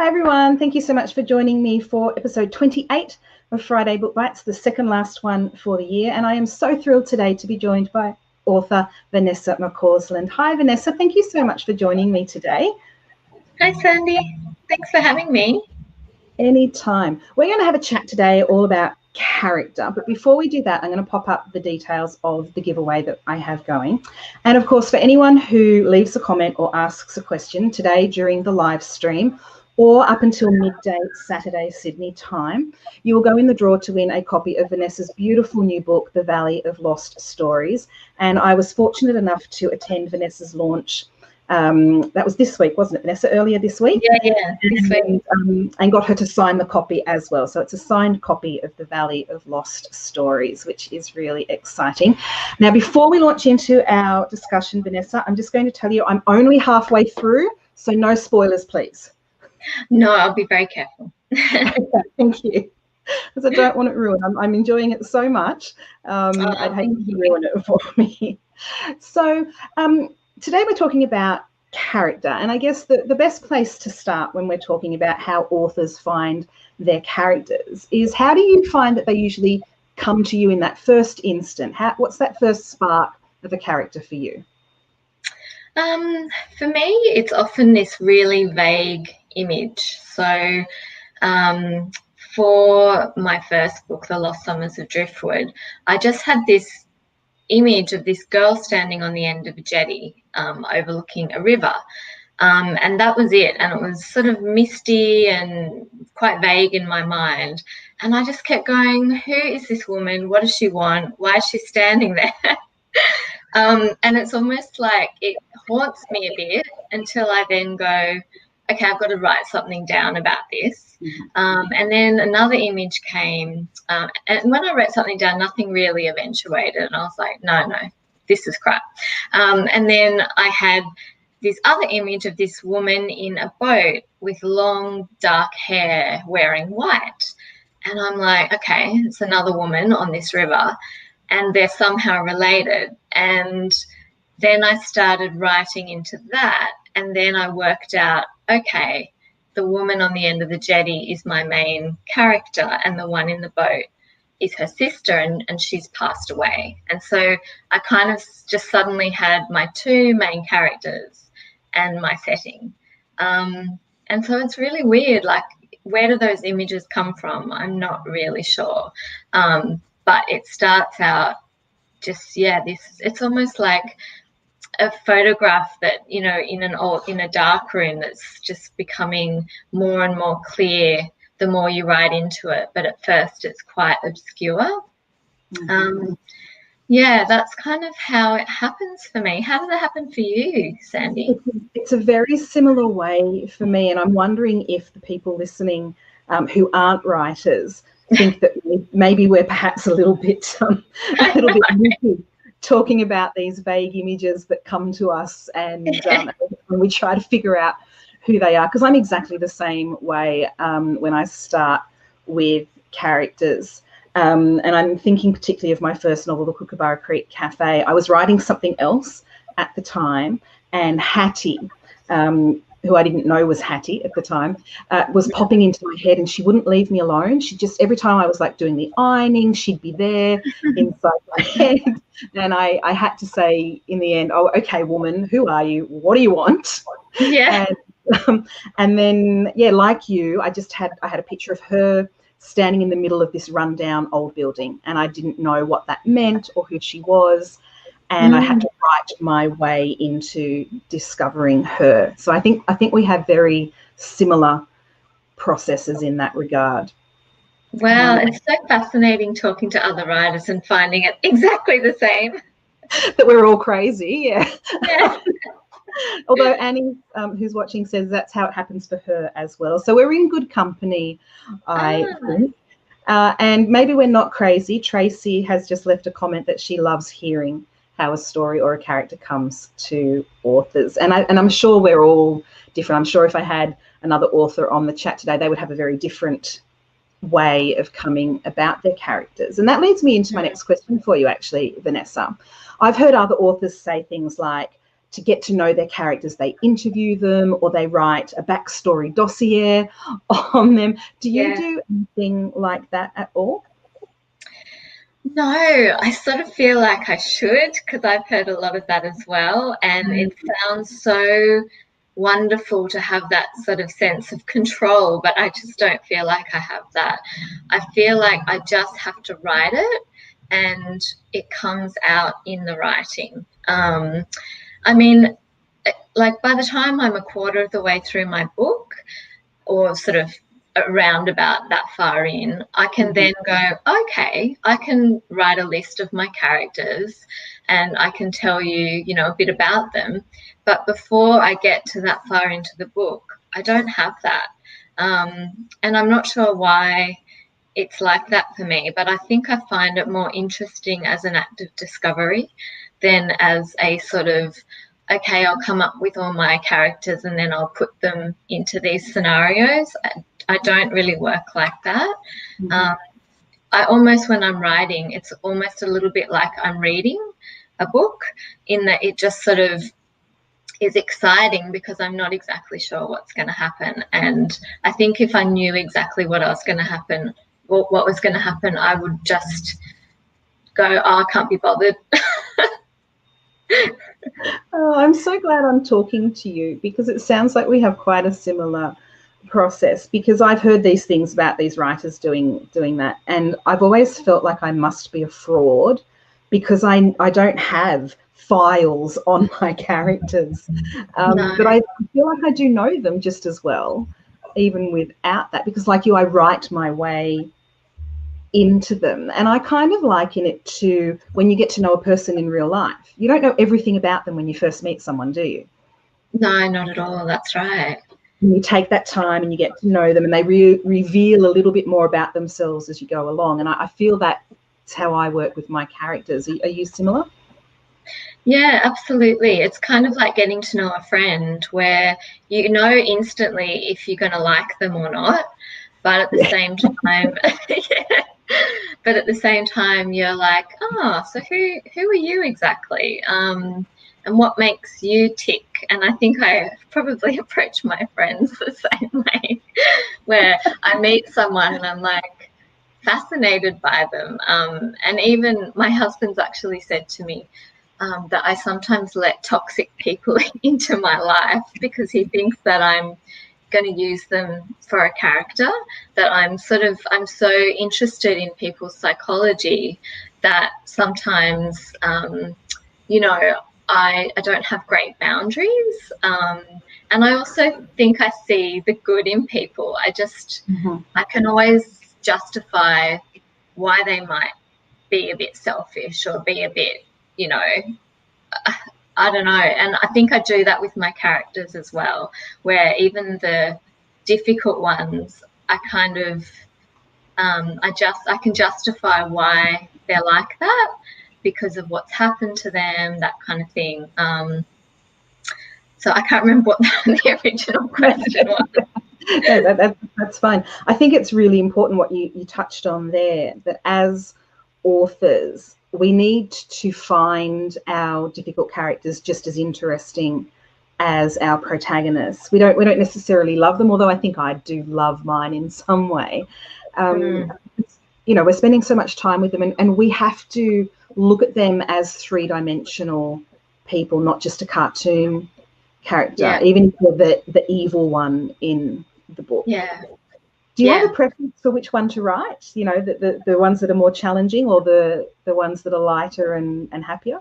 Hi everyone, thank you so much for joining me for episode 28 of Friday Book Bites, the second last one for the year. And I am so thrilled today to be joined by author Vanessa McCausland. Hi Vanessa, thank you so much for joining me today. Hi Sandy, thanks for having me. Anytime. We're going to have a chat today all about character, but before we do that, I'm going to pop up the details of the giveaway that I have going. And of course, for anyone who leaves a comment or asks a question today during the live stream, or up until midday Saturday Sydney time, you will go in the draw to win a copy of Vanessa's beautiful new book, The Valley of Lost Stories. And I was fortunate enough to attend Vanessa's launch. That was this week, wasn't it, Vanessa, earlier this week? Yeah, this week. And got her to sign the copy as well. So it's a signed copy of The Valley of Lost Stories, which is really exciting. Now, before we launch into our discussion, Vanessa, I'm just going to tell you I'm only halfway through, so no spoilers, please. No, I'll be very careful. Thank you. Because I don't want it ruined. I'm enjoying it so much. I'd hate to ruin it for me. So today we're talking about character. And I guess the best place to start when we're talking about how authors find their characters is, how do you find that they usually come to you in that first instant? What's that first spark of a character for you? For me, it's often this really vague image. So for my first book, The Lost Summers of Driftwood, I just had this image of this girl standing on the end of a jetty overlooking a river. And that was it. And it was sort of misty and quite vague in my mind. And I just kept going, who is this woman? What does she want? Why is she standing there? And it's almost like it haunts me a bit until I then go, okay, I've got to write something down about this. And then another image came. And when I wrote something down, nothing really eventuated. And I was like, no, this is crap. And then I had this other image of this woman in a boat with long, dark hair wearing white. And I'm like, okay, it's another woman on this river. And they're somehow related. And then I started writing into that. And then I worked out, okay, the woman on the end of the jetty is my main character, and the one in the boat is her sister, and she's passed away. And so I kind of just suddenly had my two main characters and my setting. And so it's really weird, like, where do those images come from? I'm not really sure. But it starts out just, it's almost like a photograph that, in a dark room that's just becoming more and more clear the more you write into it. But at first it's quite obscure. That's kind of how it happens for me. How does it happen for you, Sandy? It's a very similar way for me. And I'm wondering if the people listening who aren't writers think that maybe we're perhaps a little bit witty talking about these vague images that come to us, and we try to figure out who they are. Because I'm exactly the same way when I start with characters. And I'm thinking particularly of my first novel, The Kookaburra Creek Cafe. I was writing something else at the time, and Hattie, who I didn't know was Hattie at the time, was popping into my head, and she wouldn't leave me alone. She just, every time I was like doing the ironing, she'd be there inside my head. And I had to say in the end, oh, okay, woman, who are you? What do you want? Yeah. And then, like you, I had a picture of her standing in the middle of this rundown old building, and I didn't know what that meant or who she was. And I had to write my way into discovering her. So I think we have very similar processes in that regard. Wow, it's so fascinating talking to other writers and finding it exactly the same. That we're all crazy, yeah. Although Annie, who's watching, says that's how it happens for her as well. So we're in good company, I think. And maybe we're not crazy. Tracy has just left a comment that she loves hearing how a story or a character comes to authors. And I'm sure we're all different. I'm sure if I had another author on the chat today, they would have a very different way of coming about their characters. And that leads me into my next question for you, actually, Vanessa. I've heard other authors say things like, to get to know their characters, they interview them or they write a backstory dossier on them. Do you do anything like that at all? No, I sort of feel like I should, because I've heard a lot of that as well. And it sounds so wonderful to have that sort of sense of control, but I just don't feel like I have that. I feel like I just have to write it and it comes out in the writing. I mean, like by the time I'm a quarter of the way through my book, or sort of around about that far in, I can then go, okay, I can write a list of my characters and I can tell you, you know, a bit about them. But before I get to that far into the book, I don't have that. And I'm not sure why it's like that for me, but I think I find it more interesting as an act of discovery than as a sort of, okay, I'll come up with all my characters and then I'll put them into these scenarios. I don't really work like that. I almost, when I'm writing, it's almost a little bit like I'm reading a book, in that it just sort of is exciting because I'm not exactly sure what's going to happen. And I think if I knew exactly what else going to happen, or what was going to happen, I would just go, oh, I can't be bothered. Oh, I'm so glad I'm talking to you, because it sounds like we have quite a similar process, because I've heard these things about these writers doing that, and I've always felt like I must be a fraud because I don't have files on my characters. No. But I feel like I do know them just as well, even without that, because like you, I write my way into them. And I kind of liken it to when you get to know a person in real life. You don't know everything about them when you first meet someone, do you? No, not at all. That's right. And you take that time and you get to know them, and they reveal a little bit more about themselves as you go along. And I feel that's how I work with my characters. Are you similar? Yeah, absolutely. It's kind of like getting to know a friend, where you know instantly if you're going to like them or not, but at the same time, but at the same time, you're like, oh, so who are you exactly? And what makes you tick? And I think I probably approach my friends the same way, where I meet someone and I'm like fascinated by them. And even my husband's actually said to me that I sometimes let toxic people into my life because he thinks that I'm going to use them for a character, that I'm so interested in people's psychology that sometimes, you know, I don't have great boundaries. And I also think I see the good in people. I can always justify why they might be a bit selfish or be a bit, you know, I don't know. And I think I do that with my characters as well, where even the difficult ones, I kind of, I can justify why they're like that because of what's happened to them, that kind of thing. So I can't remember what the original question was. No, that's fine. I think it's really important what you touched on there, that as authors, we need to find our difficult characters just as interesting as our protagonists. We don't necessarily love them, although I think I do love mine in some way. You know, we're spending so much time with them, and we have to look at them as three-dimensional people, not just a cartoon character, even if they're the evil one in the book. Do you have a preference for which one to write? You know, the ones that are more challenging, or the ones that are lighter and happier?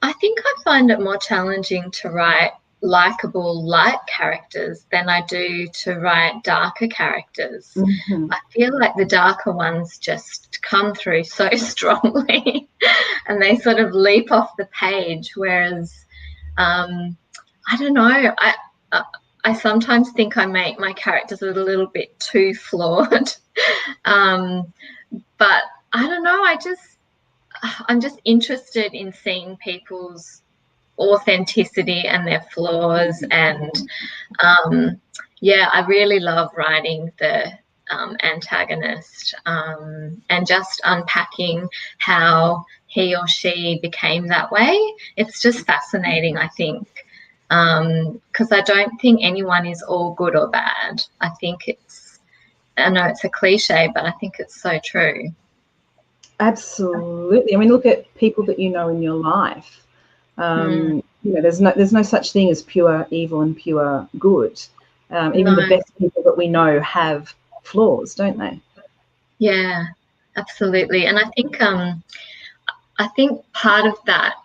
I think I find it more challenging to write likable, light characters than I do to write darker characters. I feel like the darker ones just come through so strongly and they sort of leap off the page, whereas I don't know, I sometimes think I make my characters a little bit too flawed. But I don't know, I'm just interested in seeing people's authenticity and their flaws. And I really love writing the antagonist and just unpacking how he or she became that way. It's just fascinating, I think, because I don't think anyone is all good or bad. I know it's a cliche, but I think it's so true. Absolutely. I mean, look at people that you know in your life. You know, there's no such thing as pure evil and pure good. Even the best people that we know have flaws, don't they? Yeah, absolutely. And I think part of that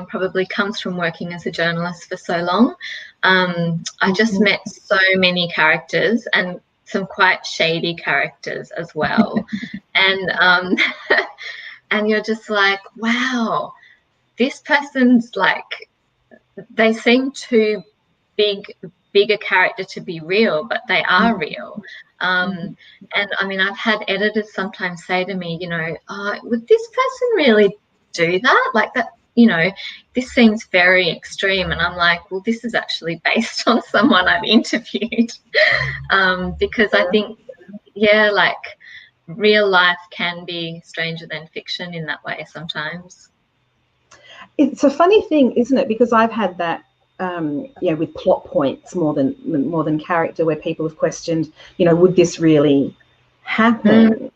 probably comes from working as a journalist for so long. I just met so many characters, and some quite shady characters as well. And and you're just like, wow, this person's like, they seem too big a character to be real, but they are real. And I mean, I've had editors sometimes say to me, you know, would this person really do that? Like that, you know, this seems very extreme. And I'm like, well, this is actually based on someone I've interviewed. Because I think, yeah, like real life can be stranger than fiction in that way sometimes. It's a funny thing, isn't it? Because I've had that, you know, with plot points more than character, where people have questioned, you know, would this really happen?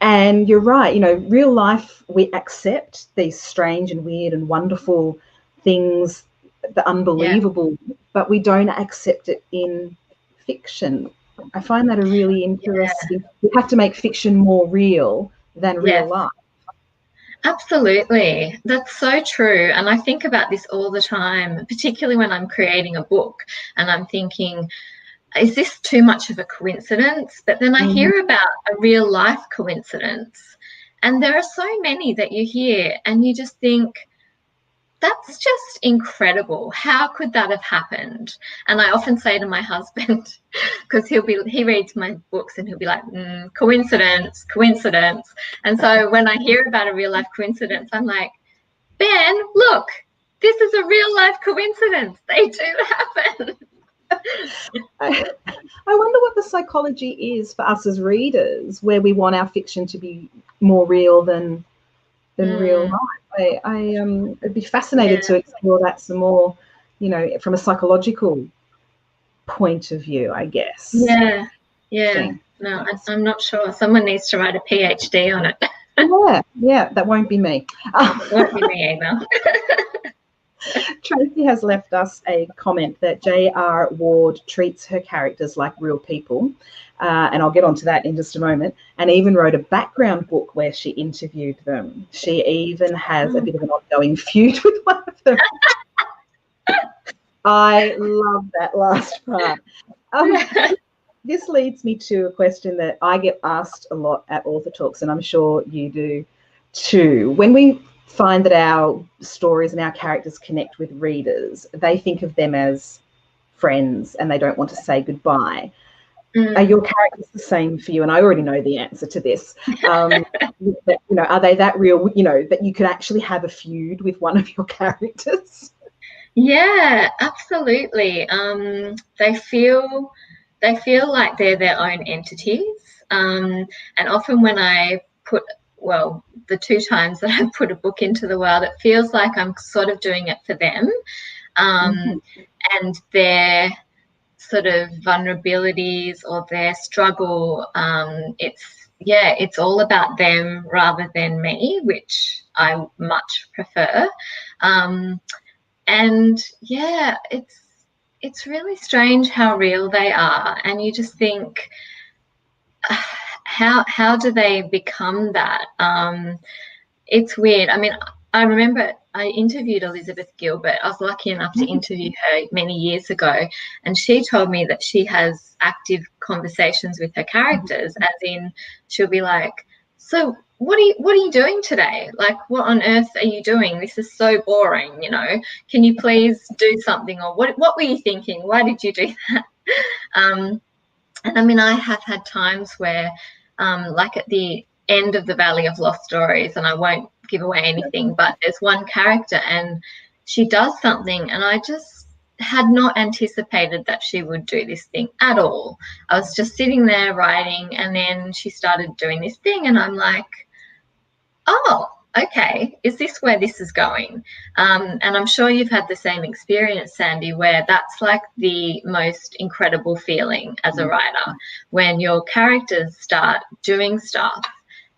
And you're right. You know, real life, we accept these strange and weird and wonderful things, the unbelievable, but we don't accept it in fiction. I find that a really interesting. We have to make fiction more real than real life. Absolutely. That's so true. And I think about this all the time, particularly when I'm creating a book and I'm thinking, is this too much of a coincidence? But then I hear about a real life coincidence, and there are so many that you hear and you just think, that's just incredible. How could that have happened? And I often say to my husband, because he reads my books and he'll be like, coincidence. And so when I hear about a real life coincidence, I'm like, Ben, look, this is a real life coincidence. They do happen. I wonder what the psychology is for us as readers, where we want our fiction to be more real than real life. I'd be fascinated to explore that some more, you know, from a psychological point of view, I guess. Yeah. No, I'm not sure. Someone needs to write a PhD on it. Yeah, that won't be me. It won't be me either. Tracy has left us a comment that J.R. Ward treats her characters like real people, and I'll get onto that in just a moment, and even wrote a background book where she interviewed them. She even has a bit of an ongoing feud with one of them. I love that last part. This leads me to a question that I get asked a lot at Author Talks, and I'm sure you do too. When we find that our stories and our characters connect with readers, they think of them as friends and they don't want to say goodbye. Are your characters the same for you? And I already know the answer to this. You know, are they that real, you know, that you could actually have a feud with one of your characters? Yeah, absolutely. They feel like they're their own entities. And often when I the two times that I've put a book into the world, it feels like I'm sort of doing it for them. And their sort of vulnerabilities or their struggle, it's all about them rather than me, which I much prefer. And yeah, it's really strange how real they are, and you just think, how do they become that? It's weird. I mean, I remember I interviewed Elizabeth Gilbert. I was lucky enough to interview her many years ago, and she told me that she has active conversations with her characters, as in she'll be like, so what are you doing today? Like, what on earth are you doing? This is so boring, you know. Can you please do something? Or what were you thinking? Why did you do that? And I mean, I have had times where, like at the end of the Valley of Lost Stories, and I won't give away anything, but there's one character and she does something and I just had not anticipated that she would do this thing at all. I was just sitting there writing and then she started doing this thing and I'm like, oh, okay, is this where this is going? And I'm sure you've had the same experience, Sandy, where that's like the most incredible feeling as a writer, when your characters start doing stuff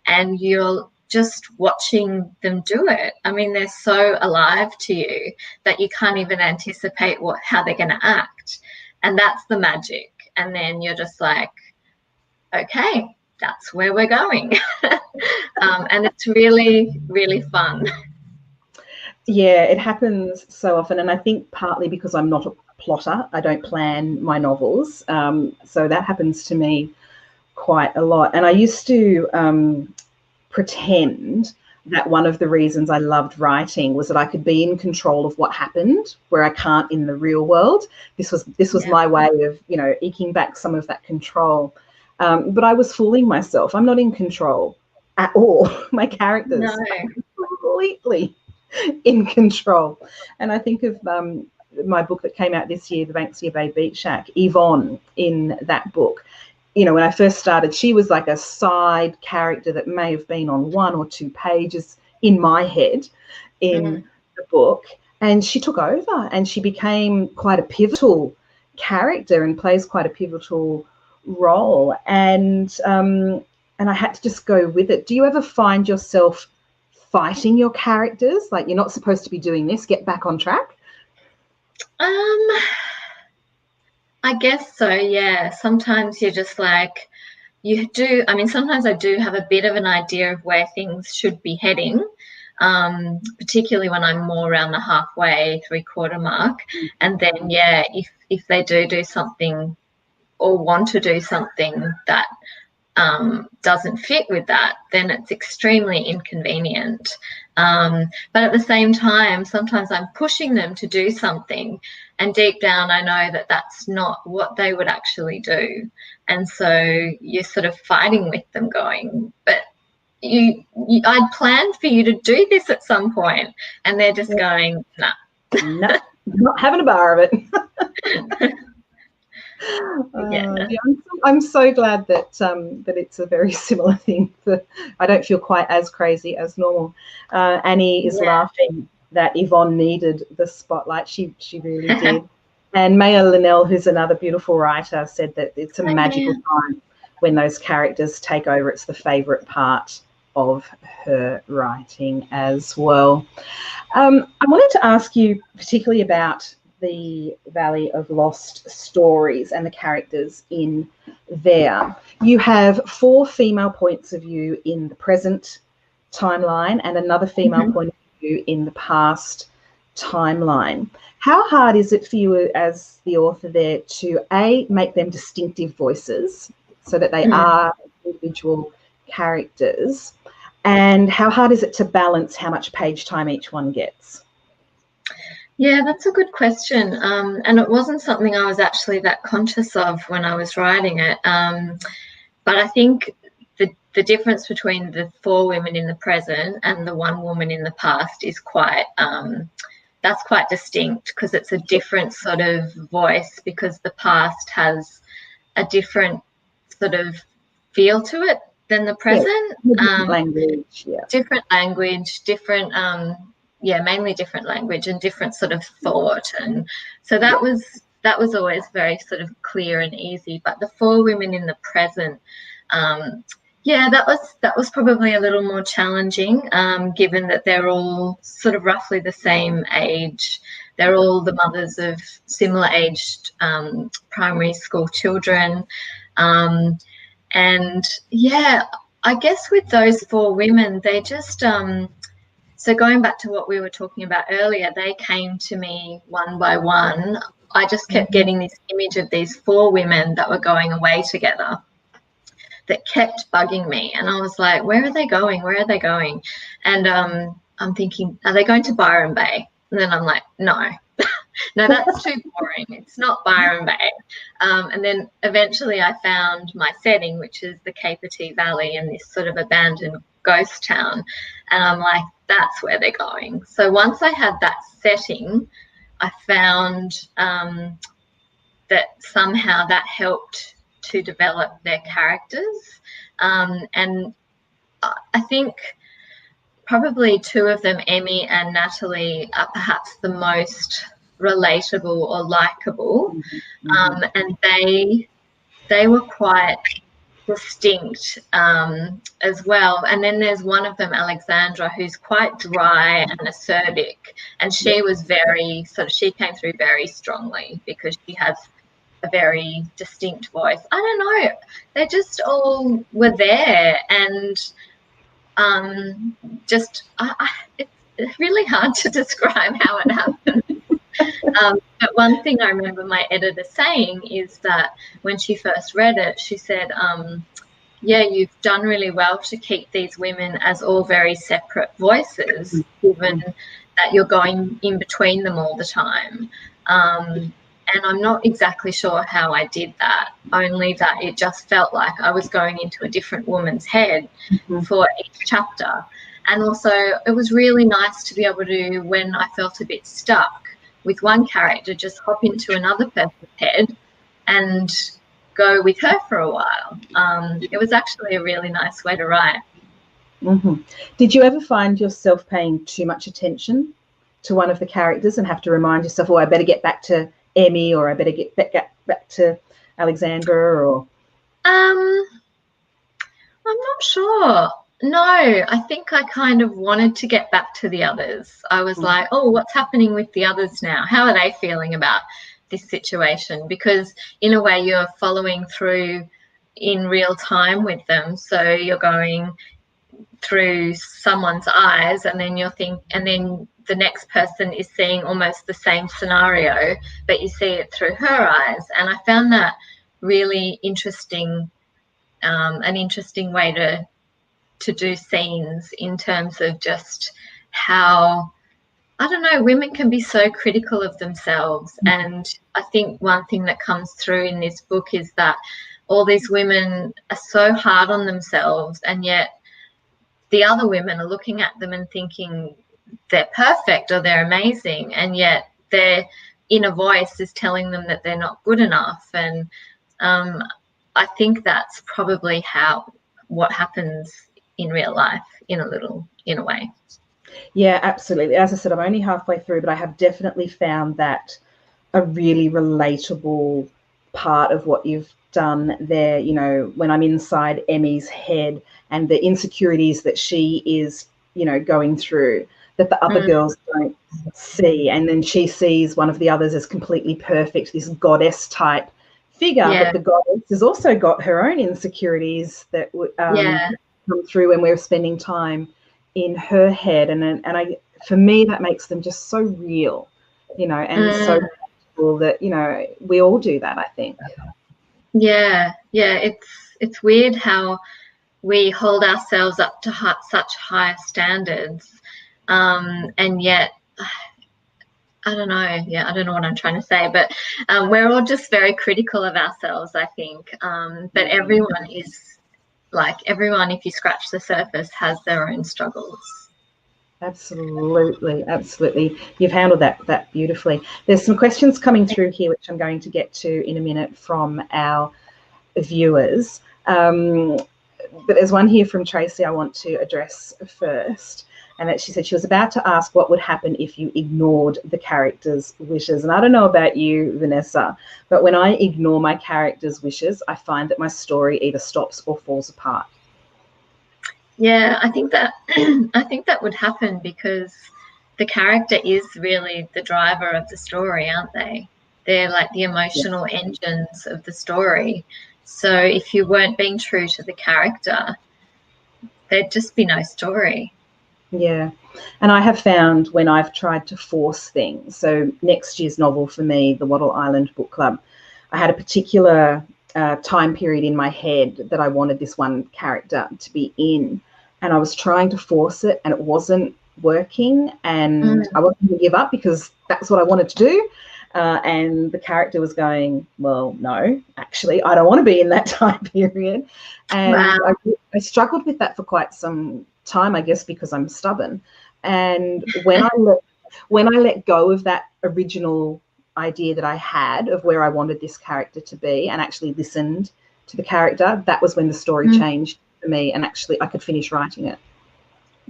and you're just watching them do it. I mean, they're so alive to you that you can't even anticipate how they're going to act. And that's the magic. And then you're just like, okay, that's where we're going. And it's really, really fun. Yeah, it happens so often. And I think partly because I'm not a plotter, I don't plan my novels. So that happens to me quite a lot. And I used to pretend that one of the reasons I loved writing was that I could be in control of what happened where I can't in the real world. This was my way of, eking back some of that control. But I was fooling myself. I'm not in control at all. My characters are completely in control. And I think of my book that came out this year, The Banksia Bay Beach Shack, Yvonne in that book. When I first started, she was like a side character that may have been on 1 or 2 pages in my head in the book. And she took over and she became quite a pivotal character and plays quite a pivotal role. And I had to just go with it. Do you ever find yourself fighting your characters? Like, you're not supposed to be doing this, get back on track? I guess so, yeah. Sometimes you're just like, sometimes I do have a bit of an idea of where things should be heading, particularly when I'm more around the halfway, 3/4 mark. And then, yeah, if they do something or want to do something that doesn't fit with that, then it's extremely inconvenient. But at the same time, sometimes I'm pushing them to do something, and deep down I know that that's not what they would actually do. And so you're sort of fighting with them going, but I'd planned for you to do this at some point, and they're just going, nah. No, not having a bar of it. I'm so glad that it's a very similar thing. I don't feel quite as crazy as normal. Annie is laughing that Yvonne needed the spotlight. She really did. And Maya Linnell, who's another beautiful writer, said that it's a magical time when those characters take over. It's the favourite part of her writing as well. I wanted to ask you particularly about the Valley of Lost Stories and the characters in there. You have 4 female points of view in the present timeline and another female point of view in the past timeline. How hard is it for you as the author there to make them distinctive voices so that they are individual characters, and how hard is it to balance how much page time each one gets? Yeah, that's a good question. And it wasn't something I was actually that conscious of when I was writing it. But I think the difference between the 4 women in the present and the 1 woman in the past is quite distinct, because it's a different sort of voice, because the past has a different sort of feel to it than the present. Different language, mainly different language and different sort of thought. And so that was always very sort of clear and easy. But the 4 women in the present, that was probably a little more challenging, given that they're all sort of roughly the same age. They're all the mothers of similar aged primary school children. And yeah, I guess with those 4 women, they just so going back to what we were talking about earlier, they came to me one by one. I just kept getting this image of these 4 women that were going away together that kept bugging me. And I was like, where are they going? Where are they going? And I'm thinking, are they going to Byron Bay? And then I'm like, no. No, that's too boring. It's not Byron Bay. And then eventually I found my setting, which is the Capertee Valley and this sort of abandoned ghost town. And I'm like, that's where they're going. So once I had that setting, I found that somehow that helped to develop their characters. And I think probably two of them, Emmy and Natalie, are perhaps the most relatable or likable, and they were quite distinct as well. And then there's one of them, Alexandra, who's quite dry and acerbic, and she was very she came through very strongly because she has a very distinct voice. I don't know, they just all were there, and it's really hard to describe how it happened. But one thing I remember my editor saying is that when she first read it, she said, yeah, you've done really well to keep these women as all very separate voices, given that you're going in between them all the time. And I'm not exactly sure how I did that, only that it just felt like I was going into a different woman's head for each chapter. And also it was really nice to be able to, when I felt a bit stuck with one character, just hop into another person's head and go with her for a while. It was actually a really nice way to write. Did you ever find yourself paying too much attention to one of the characters and have to remind yourself, oh, I better get back to Emmy, or I better get back to Alexandra? Or I'm not sure. No, I think I kind of wanted to get back to the others. I was like, oh, what's happening with the others now? How are they feeling about this situation? Because in a way you're following through in real time with them. So you're going through someone's eyes, and then and then the next person is seeing almost the same scenario, but you see it through her eyes. And I found that really interesting, an interesting way to do scenes, in terms of just how, I don't know, women can be so critical of themselves. And I think one thing that comes through in this book is that all these women are so hard on themselves, and yet the other women are looking at them and thinking they're perfect or they're amazing, and yet their inner voice is telling them that they're not good enough. And I think that's probably what happens in real life, in a way. Yeah, absolutely. As I said, I'm only halfway through, but I have definitely found that a really relatable part of what you've done there. You know, when I'm inside Emmy's head and the insecurities that she is, going through, that the other girls don't see, and then she sees one of the others as completely perfect, this goddess type figure, but the goddess has also got her own insecurities that come through when we're spending time in her head, and for me that makes them just so real, and so cool that we all do that, I think. It's weird how we hold ourselves up to such high standards, and yet I don't know. I don't know what I'm trying to say, but we're all just very critical of ourselves, I think. But everyone, if you scratch the surface, has their own struggles. Absolutely. You've handled that beautifully. There's some questions coming through here, which I'm going to get to in a minute from our viewers. But there's one here from Tracy I want to address first. And she said she was about to ask what would happen if you ignored the character's wishes. And I don't know about you, Vanessa, but when I ignore my character's wishes, I find that my story either stops or falls apart. Yeah, I think that would happen because the character is really the driver of the story, aren't they? They're like the emotional engines of the story. So if you weren't being true to the character, there'd just be no story. Yeah. And I have found when I've tried to force things, so next year's novel for me, the Wattle Island Book Club, I had a particular time period in my head that I wanted this one character to be in, and I was trying to force it and it wasn't working, and I wasn't going to give up because that's what I wanted to do. And the character was going, well, no, actually, I don't want to be in that time period. And I struggled with that for quite some time, I guess, because I'm stubborn. And when I let go of that original idea that I had of where I wanted this character to be and actually listened to the character, that was when the story changed for me, and actually I could finish writing it.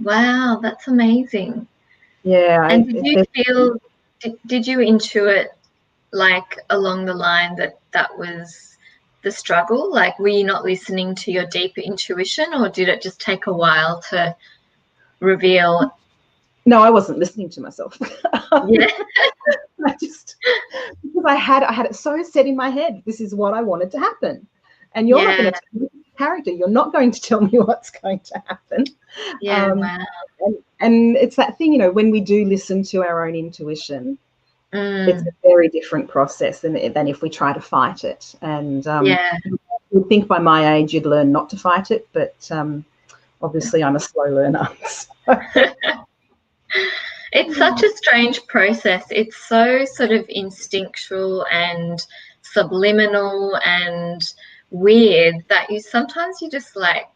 Wow, that's amazing. Yeah. And did you feel, did you intuit like along the line that was the struggle? Like, were you not listening to your deeper intuition, or did it just take a while to reveal? No, I wasn't listening to myself. Yeah. Because I had it so set in my head, this is what I wanted to happen. And you're not going to tell me the character. You're not going to tell me what's going to happen. Yeah, wow. And it's that thing, when we do listen to our own intuition, it's a very different process than if we try to fight it. And you'd think by my age you'd learn not to fight it, but obviously I'm a slow learner. It's such a strange process. It's so sort of instinctual and subliminal and weird that sometimes you just like,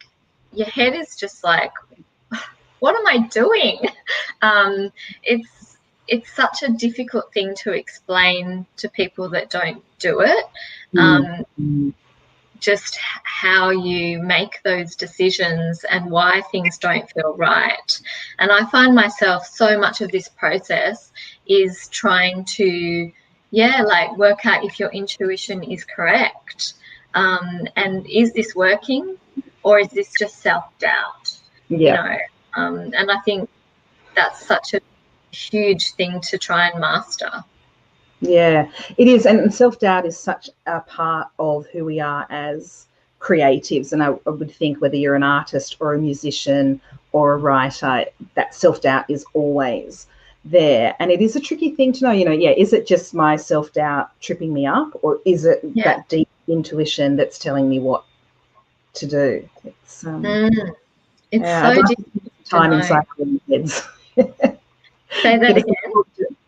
your head is just like, what am I doing? It's such a difficult thing to explain to people that don't do it. Just how you make those decisions and why things don't feel right. And I find myself, so much of this process is trying to, like work out if your intuition is correct. And is this working, or is this just self-doubt? Yeah. And I think that's such a huge thing to try and master. Yeah, it is. And self-doubt is such a part of who we are as creatives. And I would think whether you're an artist or a musician or a writer, that self-doubt is always there. And it is a tricky thing to know, is it just my self-doubt tripping me up, or is it that deep intuition that's telling me what to do? It's so difficult time inside our heads. Say that again.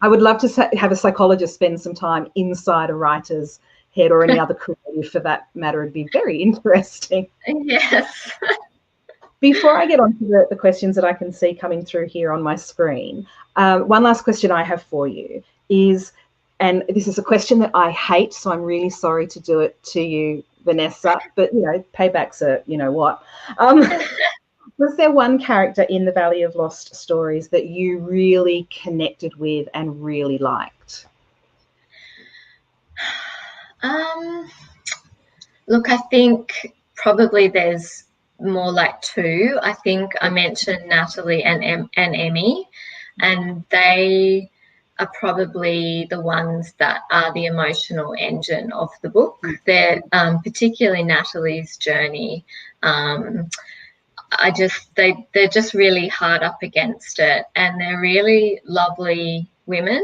I would love to have a psychologist spend some time inside a writer's head, or any other creative for that matter. It'd be very interesting. Yes. Before I get on to the questions that I can see coming through here on my screen, one last question I have for you is, and this is a question that I hate, so I'm really sorry to do it to you, Vanessa, but, paybacks are, what. Was there one character in the Valley of Lost stories that you really connected with and really liked? Look, I think probably there's more like two. I think I mentioned Natalie and Emmy, and they are probably the ones that are the emotional engine of the book. They're particularly Natalie's journey. They're just really hard up against it, and they're really lovely women,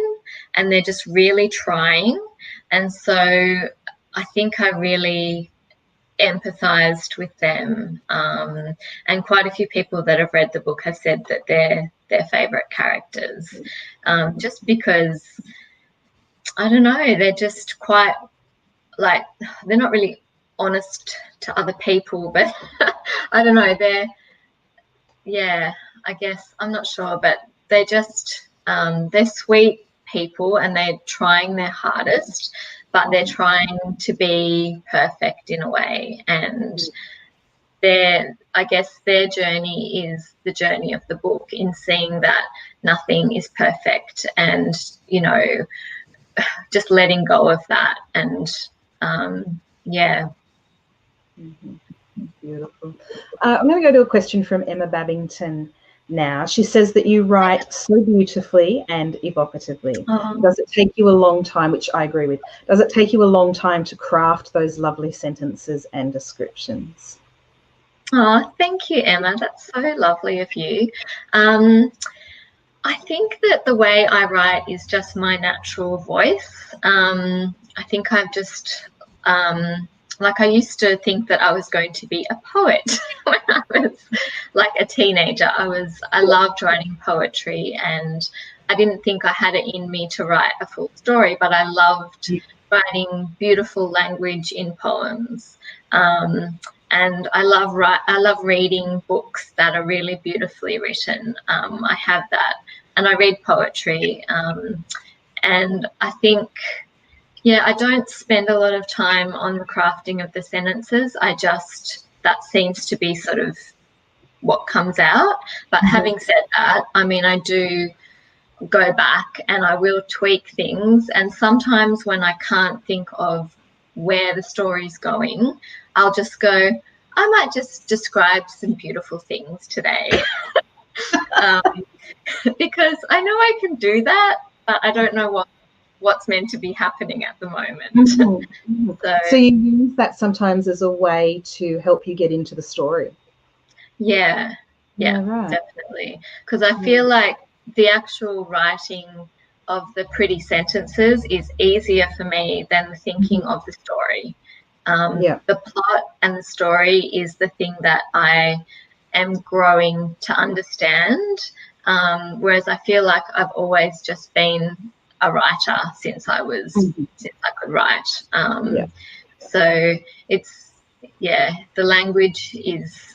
and they're just really trying. And so I think I really empathized with them, and quite a few people that have read the book have said that they're their favorite characters, just because, I don't know, they're just quite, like, they're not really honest to other people, but I don't know, I guess, I'm not sure, but they're just, they're sweet people, and they're trying their hardest, but they're trying to be perfect in a way. And I guess their journey is the journey of the book, in seeing that nothing is perfect, and, just letting go of that. And Beautiful. I'm going to go to a question from Emma Babington now. She says that you write so beautifully and evocatively. Does it take you a long time, which I agree with, does it take you a long time to craft those lovely sentences and descriptions? Oh, thank you, Emma. That's so lovely of you. I think that the way I write is just my natural voice. I think I've just, I used to think that I was going to be a poet when I was like a teenager. I loved writing poetry, and I didn't think I had it in me to write a full story, but I loved writing beautiful language in poems. And I love reading books that are really beautifully written. I have that, and I read poetry. And I think, I don't spend a lot of time on the crafting of the sentences. That seems to be sort of what comes out. But having said that, I mean, I do go back and I will tweak things, and sometimes when I can't think of where the story's going, I'll just go, I might just describe some beautiful things today. Because I know I can do that, but I don't know what's meant to be happening at the moment. So you use that sometimes as a way to help you get into the story. Yeah, Right. definitely. Because I feel like the actual writing of the pretty sentences is easier for me than the thinking of the story. The plot and the story is the thing that I am growing to understand, whereas I feel like I've always just been a writer since I could write. So it's the language is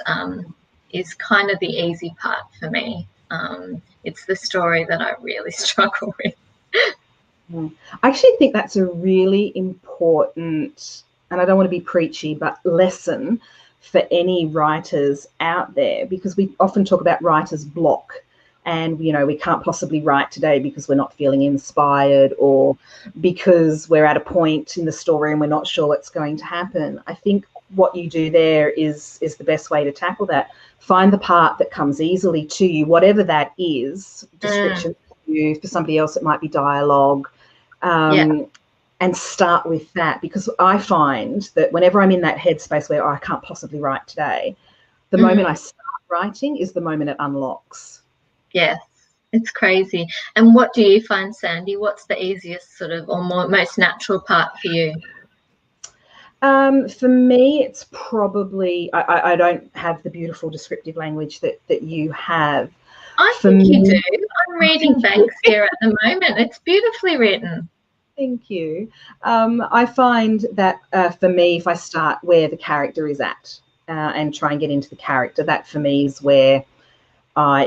kind of the easy part for me. It's the story that I really struggle with. I actually think that's a really important, and I don't want to be preachy, but lesson for any writers out there, because we often talk about writer's block, and we can't possibly write today because we're not feeling inspired, or because we're at a point in the story and we're not sure what's going to happen. I think what you do there is the best way to tackle that. Find the part that comes easily to you, whatever that is. Description for you, for somebody else it might be dialogue. And start with that, because I find that whenever I'm in that headspace where I can't possibly write today, the moment I start writing is the moment it unlocks. Yes, it's crazy. And what do you find, Sandy? What's the easiest sort of or most natural part for you? For me, it's probably, I don't have the beautiful descriptive language that you have. I think you do. I'm reading Banks here at the moment. It's beautifully written. Thank you. I find that for me, if I start where the character is at and try and get into the character, that for me is where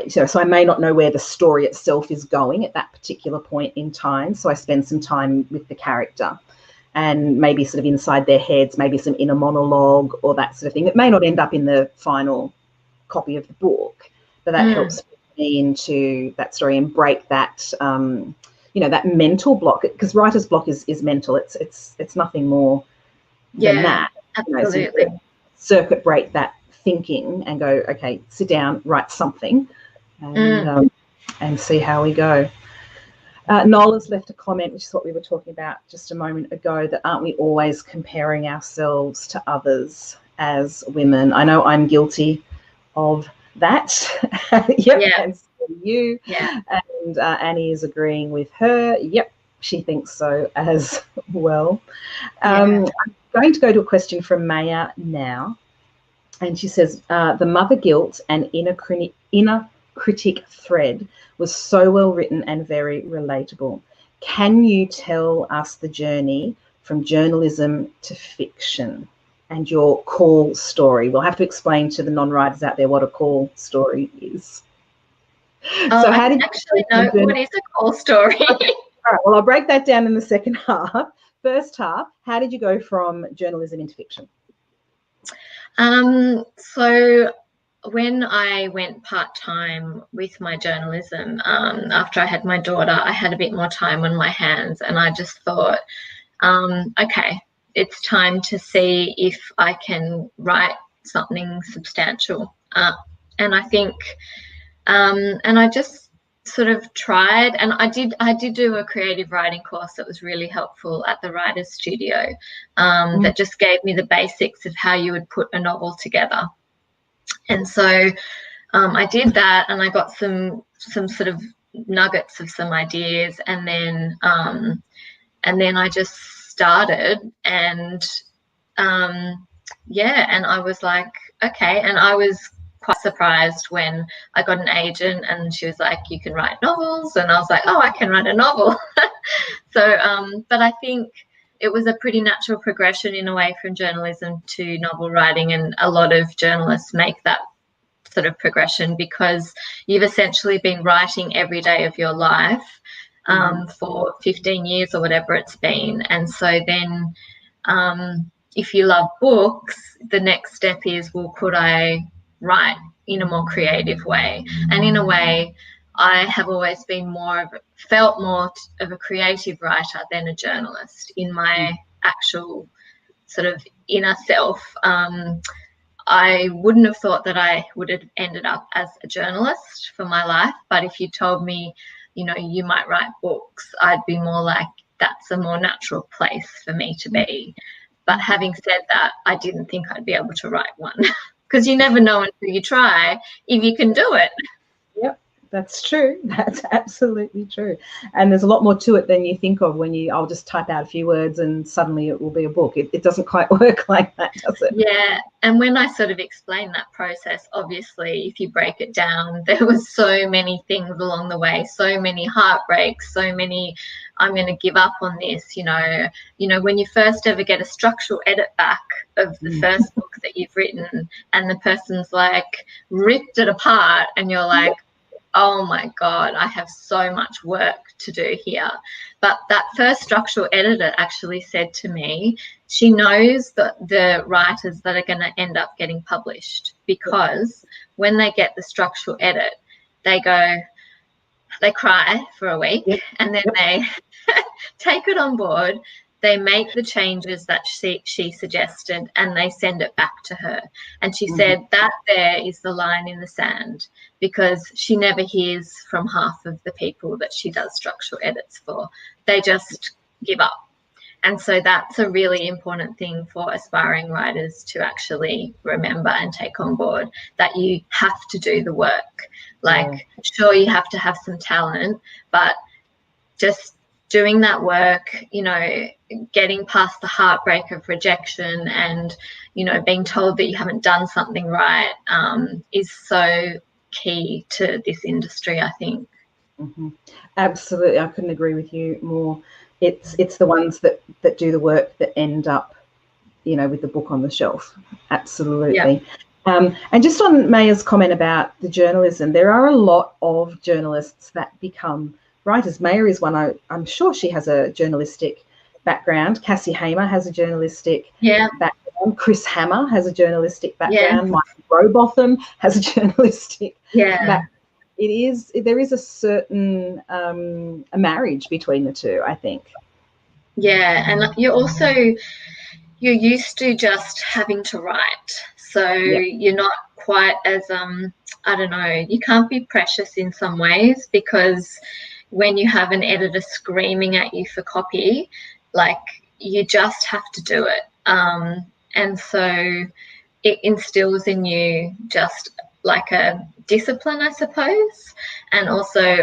so I may not know where the story itself is going at that particular point in time. So I spend some time with the character and maybe sort of inside their heads, maybe some inner monologue or that sort of thing. It may not end up in the final copy of the book, but that helps me into that story and break that that mental block, because writer's block is mental. It's nothing more than that. Absolutely. So circuit break that thinking and go, okay, sit down, write something, and see how we go. Nola's left a comment, which is what we were talking about just a moment ago, that aren't we always comparing ourselves to others as women? I know I'm guilty of that. And so you. And Annie is agreeing with her. She thinks so as well. I'm going to go to a question from Maya now. And she says, the mother guilt and inner critic thread was so well written and very relatable. Can you tell us the journey from journalism to fiction and your call story? We'll have to explain to the non-writers out there what a call story is. So how did you actually know what is a call story? All right, well, I'll break that down in the second half. First half, how did you go from journalism into fiction? So when I went part-time with my journalism, after I had my daughter, I had a bit more time on my hands, and I just thought, okay, it's time to see if I can write something substantial. And I think, and I just sort of tried, and I did do a creative writing course that was really helpful at the Writers Studio, that just gave me the basics of how you would put a novel together. And so I did that, and I got some sort of nuggets of some ideas, and then I just started, and and I was like, okay, and I was quite surprised when I got an agent and she was like, you can write novels, and I was like, oh, I can write a novel. So but I think it was a pretty natural progression in a way from journalism to novel writing, and a lot of journalists make that sort of progression because you've essentially been writing every day of your life for 15 years or whatever it's been. And so then if you love books, the next step is, well, could I write, in a more creative way. And in a way, I have always been felt more of a creative writer than a journalist in my actual sort of inner self. I wouldn't have thought that I would have ended up as a journalist for my life, but if you told me, you know, you might write books, I'd be more like, that's a more natural place for me to be. But having said that, I didn't think I'd be able to write one because you never know until you try if you can do it. Yep, that's true. That's absolutely true. And there's a lot more to it than you think of when I'll just type out a few words and suddenly it will be a book. It doesn't quite work like that, does it? Yeah. And when I sort of explain that process, obviously, if you break it down, there was so many things along the way, so many heartbreaks, so many, I'm going to give up on this, you know, when you first ever get a structural edit back of the first book that you've written and the person's like ripped it apart and you're like, oh my God, I have so much work to do here. But that first structural editor actually said to me, she knows that the writers that are going to end up getting published, because when they get the structural edit, they cry for a week and then they take it on board. They make the changes that she suggested and they send it back to her. And she said that there is the line in the sand, because she never hears from half of the people that she does structural edits for. They just give up. And so that's a really important thing for aspiring writers to actually remember and take on board, that you have to do the work. Like, sure, you have to have some talent, but just doing that work, you know, getting past the heartbreak of rejection and, you know, being told that you haven't done something right is so key to this industry, I think. Absolutely. I couldn't agree with you more. It's the ones that do the work that end up, you know, with the book on the shelf. Absolutely. And just on Maya's comment about the journalism, there are a lot of journalists that become writers. Maya is one. I'm sure she has a journalistic background. Cassie Hamer has a journalistic background. Chris Hammer has a journalistic background. Mike Robotham has a journalistic background. There is a certain a marriage between the two, I think. Yeah, and you're used to just having to write, so you're not quite as I don't know, you can't be precious in some ways, because when you have an editor screaming at you for copy, like, you just have to do it. And so it instills in you just like a discipline, I suppose. And also,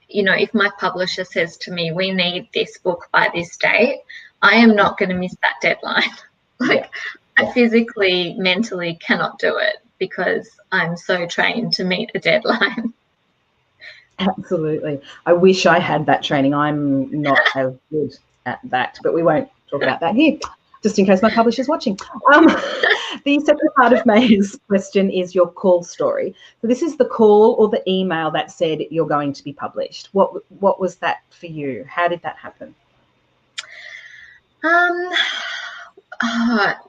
you know, if my publisher says to me, we need this book by this date, I am not going to miss that deadline. I physically, mentally cannot do it because I'm so trained to meet a deadline. Absolutely. I wish I had that training. I'm not as good at that, but we won't talk about that here, just in case my publisher's watching. The second part of Maya's question is your call story. So this is the call or the email that said you're going to be published. What was that for you? How did that happen?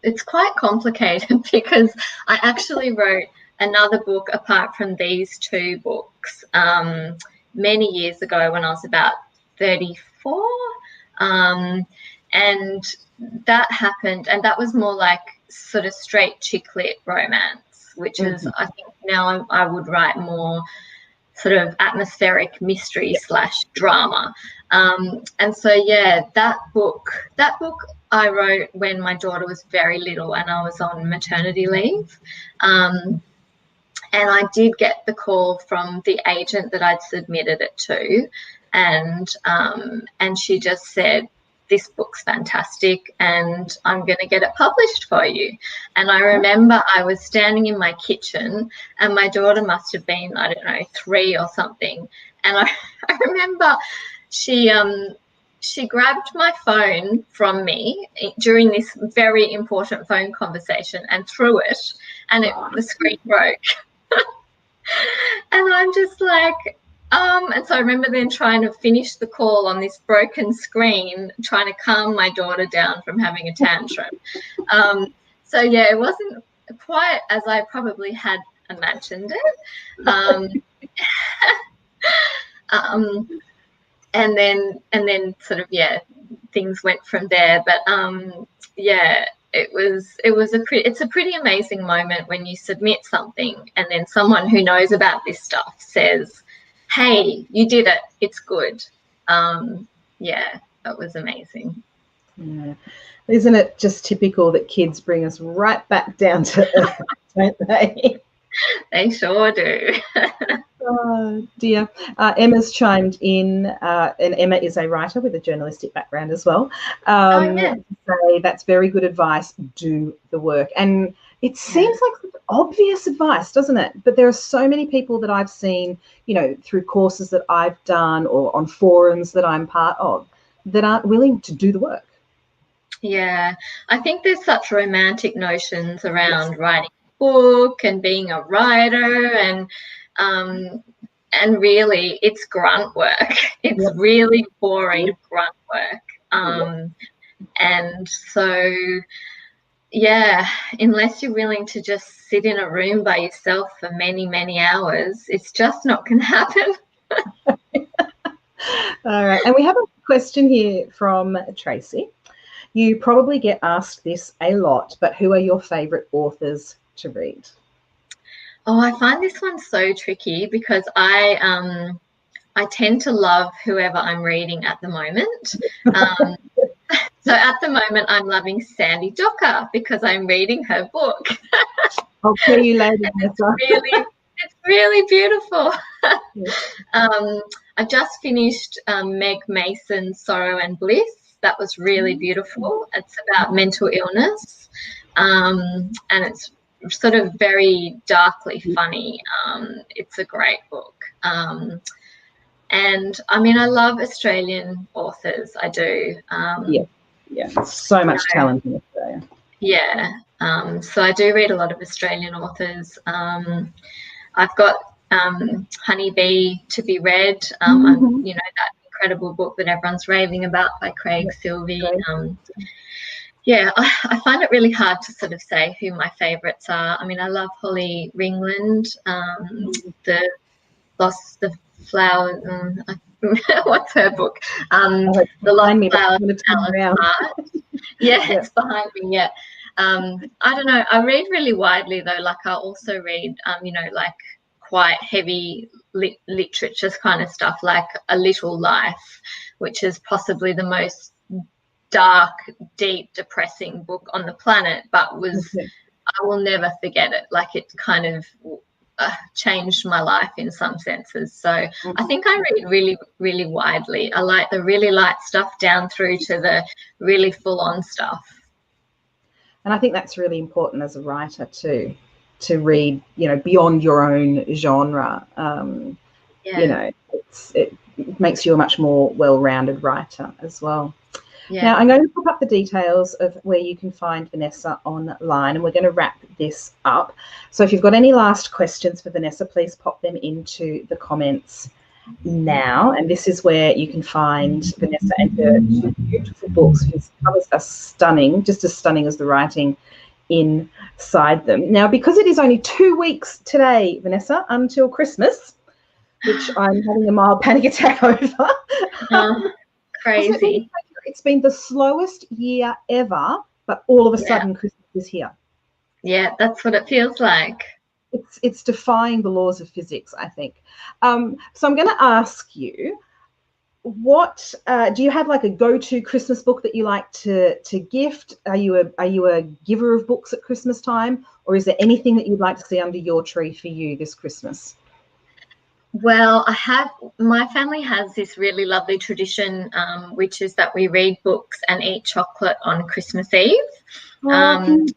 It's quite complicated because I actually wrote another book apart from these two books many years ago when I was about 34. And that happened, and that was more like sort of straight chick lit romance, which is, I think now I would write more sort of atmospheric mystery / drama. And so, that book I wrote when my daughter was very little and I was on maternity leave. And I did get the call from the agent that I'd submitted it to, and she just said, this book's fantastic and I'm going to get it published for you. And I remember I was standing in my kitchen and my daughter must have been, I don't know, 3 or something. And I remember she grabbed my phone from me during this very important phone conversation and threw it, and the screen broke. And I'm just like, and so I remember then trying to finish the call on this broken screen, trying to calm my daughter down from having a tantrum. So it wasn't quite as I probably had imagined it. And then sort of, things went from there. But it's a pretty amazing moment when you submit something and then someone who knows about this stuff says, hey, you did it, it's good. That was amazing. Yeah. Isn't it just typical that kids bring us right back down to earth, don't they? They sure do. Oh, dear. Emma's chimed in, and Emma is a writer with a journalistic background as well. Say that's very good advice. Do the work. And it seems like obvious advice, doesn't it? But there are so many people that I've seen, through courses that I've done or on forums that I'm part of, that aren't willing to do the work. Yeah, I think there's such romantic notions around writing a book and being a writer, and really it's grunt work. It's really boring grunt work. And so, unless you're willing to just sit in a room by yourself for many, many hours, it's just not going to happen. All right. And we have a question here from Tracy. You probably get asked this a lot, but who are your favourite authors to read? Oh, I find this one so tricky because I tend to love whoever I'm reading at the moment. So at the moment, I'm loving Sandy Docker because I'm reading her book. I'll tell you later. It's really beautiful. I've just finished Meg Mason's Sorrow and Bliss. That was really beautiful. It's about mental illness, and it's sort of very darkly funny. It's a great book. And I mean, I love Australian authors. I do. So much talent in Australia. Yeah. So I do read a lot of Australian authors. I've got Honeybee to be read. That incredible book that everyone's raving about by Craig Silvey. I find it really hard to sort of say who my favourites are. I mean, I love Holly Ringland, the Flower. What's her book? The Lost Flowers of Alice Hart. It's behind me. Yeah. I don't know. I read really widely though. Like I also read, like quite heavy literature kind of stuff, like A Little Life, which is possibly the most dark, deep, depressing book on the planet, but I will never forget it. Like it kind of changed my life in some senses. So I think I read really, really widely. I like the really light stuff down through to the really full-on stuff. And I think that's really important as a writer too, to read, beyond your own genre. It makes you a much more well-rounded writer as well. Now, I'm going to pop up the details of where you can find Vanessa online, and we're going to wrap this up. So if you've got any last questions for Vanessa, please pop them into the comments now. And this is where you can find Vanessa and her two beautiful books, whose covers are stunning, just as stunning as the writing inside them. Now, because it is only 2 weeks today, Vanessa, until Christmas, which I'm having a mild panic attack over. Crazy. It's been the slowest year ever, but all of a sudden Christmas is here. Yeah, that's what it feels like. It's defying the laws of physics, I think. So I'm going to ask you, what do you have like a go-to Christmas book that you like to gift? Are you a giver of books at Christmas time, or is there anything that you'd like to see under your tree for you this Christmas? Well, my family has this really lovely tradition, which is that we read books and eat chocolate on Christmas Eve. And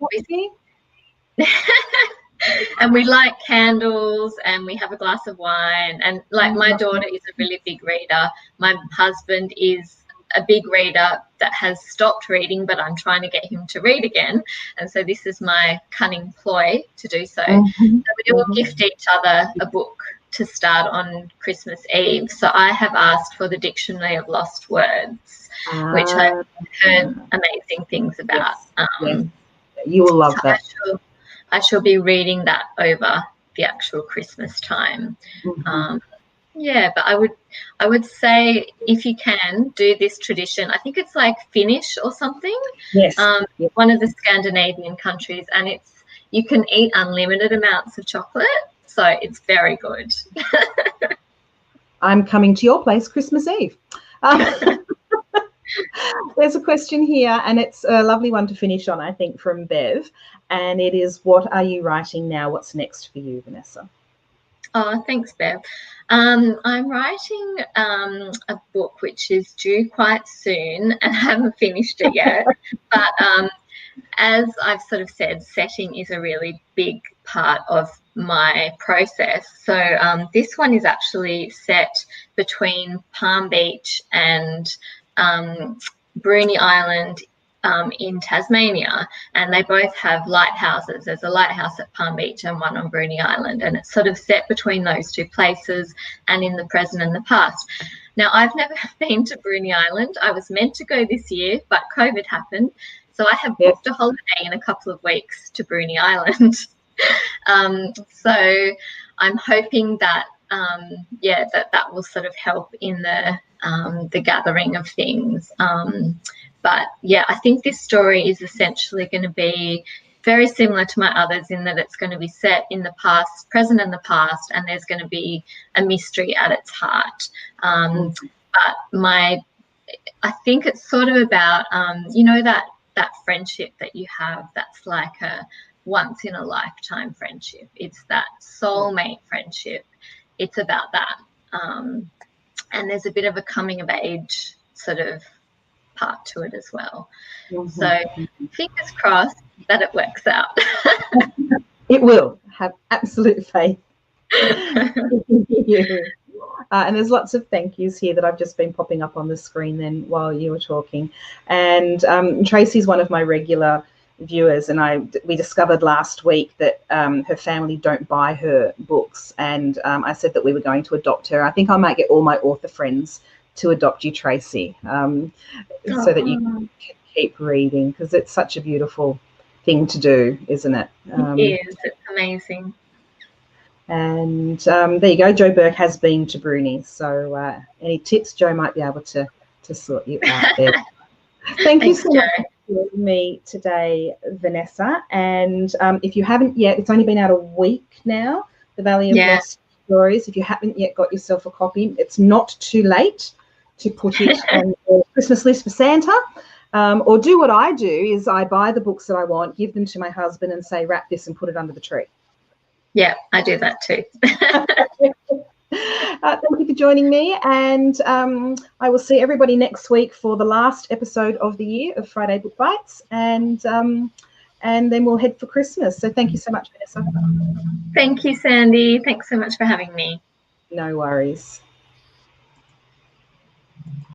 we light candles and we have a glass of wine. And like my daughter is a really big reader. My husband is a big reader that has stopped reading, but I'm trying to get him to read again. And so this is my cunning ploy to do so. So we all gift each other a book to start on Christmas Eve. So I have asked for the Dictionary of Lost Words, which I've heard amazing things about. You will love that. I shall be reading that over the actual Christmas time. Mm-hmm. Yeah, but I would say if you can do this tradition, I think it's like Finnish or something, Yes. Yep. one of the Scandinavian countries, and you can eat unlimited amounts of chocolate, so it's very good. I'm coming to your place Christmas Eve. There's a question here, and it's a lovely one to finish on, I think, from Bev. And it is, what are you writing now? What's next for you, Vanessa? Oh, thanks, Bev. I'm writing a book which is due quite soon, and I haven't finished it yet. But as I've sort of said, setting is a really big part of my process. So this one is actually set between Palm Beach and Bruny Island in Tasmania, and they both have lighthouses. There's a lighthouse at Palm Beach and one on Bruny Island, and it's sort of set between those two places and in the present and the past. Now, I've never been to Bruny Island. I was meant to go this year, but COVID happened. So I have booked a holiday in a couple of weeks to Bruny Island. So I'm hoping that, that will sort of help in the gathering of things. But yeah, I think this story is essentially going to be very similar to my others in that it's going to be set in the past, present and the past, and there's going to be a mystery at its heart. But I think it's sort of about, that friendship that you have that's like a once in a lifetime friendship. It's that soulmate friendship. It's about that. And there's a bit of a coming of age sort of part to it as well. So fingers crossed that it works out. It will. Have absolute faith. And there's lots of thank yous here that I've just been popping up on the screen then while you were talking. And Tracy's one of my regular viewers, and we discovered last week that her family don't buy her books, and I said that we were going to adopt her. I think I might get all my author friends to adopt you, Tracy, so that you can keep reading, because it's such a beautiful thing to do, isn't it? It is. It's amazing. And there you go. Joe Burke has been to Bruni, so any tips, Joe might be able to sort you out there. Thank you so much for joining me today, Vanessa. And if you haven't yet, it's only been out a week now, The Valley of Lost Stories. If you haven't yet got yourself a copy, it's not too late to put it on your Christmas list for Santa. Or do what I do, is I buy the books that I want, give them to my husband and say, wrap this and put it under the tree. Yeah, I do that too. Thank you for joining me, and I will see everybody next week for the last episode of the year of Friday Book Bites, and then we'll head for Christmas. So thank you so much, Vanessa. Thank you, Sandy. Thanks so much for having me. No worries.